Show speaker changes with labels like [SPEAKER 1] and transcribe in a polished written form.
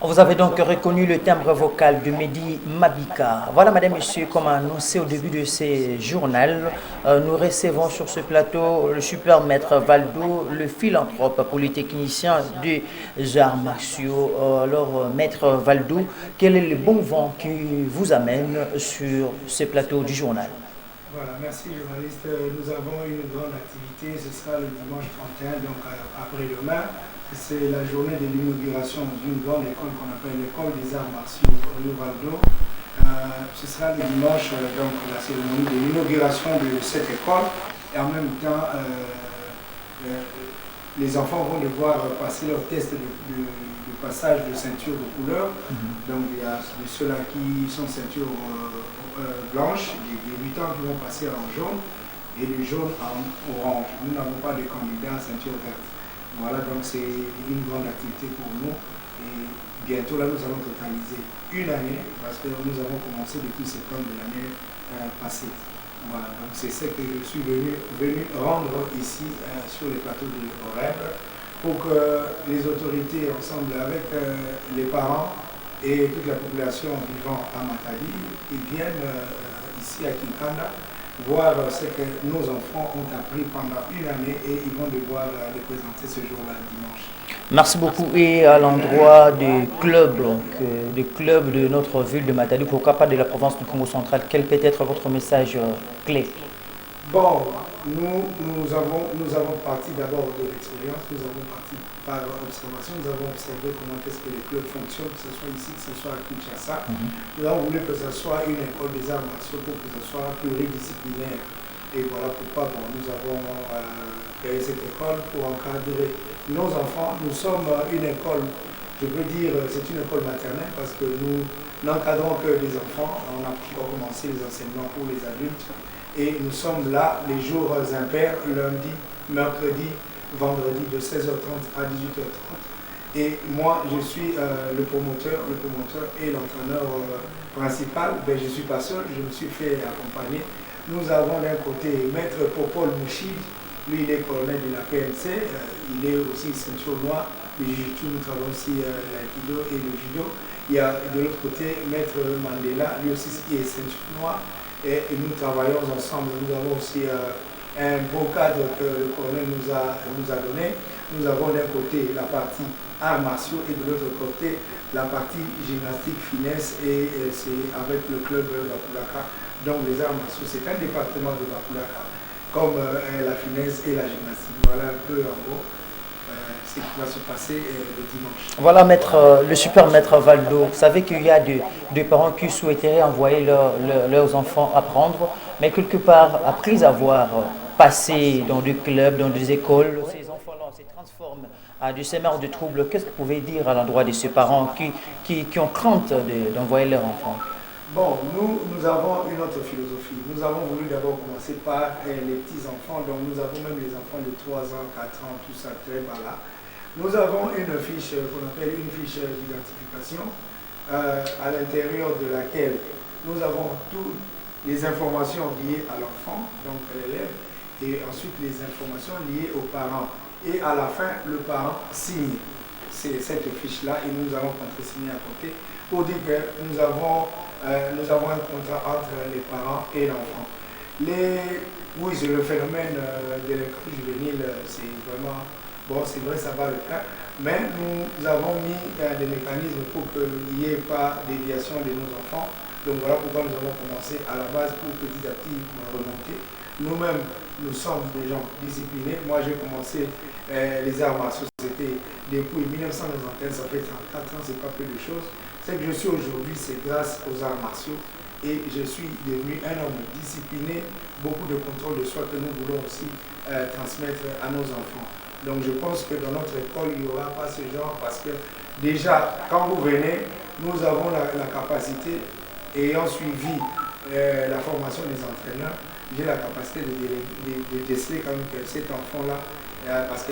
[SPEAKER 1] Vous avez donc reconnu le timbre vocal de Mehdi Mabika. Voilà, madame, monsieur, comme annoncé au début de ces journaux, nous recevons sur ce plateau le super maître Valdo, le philanthrope polytechnicien des arts martiaux. Maître Valdo, quel est le bon vent qui vous amène sur ce plateau du journal?
[SPEAKER 2] Voilà, merci journaliste. Nous avons une grande activité, ce sera le dimanche 31, donc après-demain. C'est la journée de l'inauguration d'une grande école qu'on appelle l'école des arts martiaux Rio Valdo. Ce sera le dimanche, donc la cérémonie de l'inauguration de cette école. Et en même temps, les enfants vont devoir passer leur test de passage de ceinture de couleur. Donc il y a ceux-là qui sont ceinture blanche, des débutants qui vont passer en jaune et les jaunes en orange. Nous n'avons pas de candidats en ceinture verte. Voilà, donc c'est une grande activité pour nous. Et bientôt là, nous allons totaliser une année parce que nous avons commencé depuis septembre de l'année passée. Voilà, donc c'est ce que je suis venu rendre ici sur les plateaux de l'Oreb pour que les autorités, ensemble avec les parents et toute la population vivant à Matadi, ils viennent ici à Kinkanda voir ce que nos enfants ont appris pendant une année et ils vont devoir les présenter ce jour-là, dimanche.
[SPEAKER 1] Merci beaucoup. Et à l'endroit des clubs, de notre ville de Matadi, pourquoi pas de la province du Congo central, quel peut être votre message clé?
[SPEAKER 2] Bon, nous avons parti d'abord de l'expérience, nous avons parti par observation, nous avons observé comment est-ce que les clubs fonctionnent, que ce soit ici, que ce soit à Kinshasa. Nous avons voulu que ce soit une école des arts martiaux pour que ce soit pluridisciplinaire. Et voilà pourquoi nous avons créé cette école pour encadrer nos enfants. Nous sommes une école, je peux dire, c'est une école maternelle parce que nous n'encadrons que des enfants. On a commencé les enseignements pour les adultes. Et nous sommes là les jours impairs, lundi, mercredi, vendredi de 16h30 à 18h30. Et moi, je suis le promoteur et l'entraîneur principal. Ben, je ne suis pas seul, je me suis fait accompagner. Nous avons d'un côté Maître Popol Mouchid, lui il est colonel de la PNC, il est aussi ceinture noire, le Jiu-Jitsu, nous travaillons aussi l'aïkido et le judo. Il y a de l'autre côté Maître Mandela, lui aussi qui est ceinture noire. Et nous travaillons ensemble. Nous avons aussi un beau cadre que le colonel nous a donné. Nous avons d'un côté la partie arts martiaux et de l'autre côté la partie gymnastique finesse et c'est avec le club de Bakulaka. Donc les arts martiaux, c'est un département de Bakulaka, comme la finesse et la gymnastique. Voilà un peu en gros ce qui va se passer le dimanche.
[SPEAKER 1] Voilà, le super maître Valdo. Vous savez qu'il y a des parents qui souhaiteraient envoyer leurs enfants apprendre, mais quelque part, après avoir passé dans des clubs, dans des écoles, ces enfants-là se transforment à des semeurs de troubles. Qu'est-ce que vous pouvez dire à l'endroit de ces parents qui ont crainte d'envoyer leurs enfants?
[SPEAKER 2] Bon, nous avons une autre philosophie. Nous avons voulu d'abord commencer par les petits-enfants, donc nous avons même les enfants de 3 ans, 4 ans, tout ça, très bas là. Nous avons une fiche qu'on appelle une fiche d'identification, à l'intérieur de laquelle nous avons toutes les informations liées à l'enfant, donc l'élève, et ensuite les informations liées aux parents. Et à la fin, le parent signe cette fiche-là et nous allons contresigner à côté pour dire que nous avons un contrat entre les parents et l'enfant. Oui, c'est le phénomène de l'école juvénile, c'est vraiment, bon, c'est vrai, ça va le faire, mais nous avons mis des mécanismes pour qu'il n'y ait pas de déviation de nos enfants. Donc voilà pourquoi nous avons commencé à la base pour petit à petit remonter. Nous-mêmes, nous sommes des gens disciplinés. Moi, j'ai commencé les arts martiaux, c'était depuis 1991, ça fait 34 ans, c'est pas peu de choses. Ce que je suis aujourd'hui, c'est grâce aux arts martiaux et je suis devenu un homme discipliné, beaucoup de contrôle de soi que nous voulons aussi transmettre à nos enfants. Donc je pense que dans notre école, il n'y aura pas ce genre parce que déjà, quand vous venez, nous avons la capacité, ayant suivi la formation des entraîneurs, j'ai la capacité de déceler quand même que cet enfant-là, parce que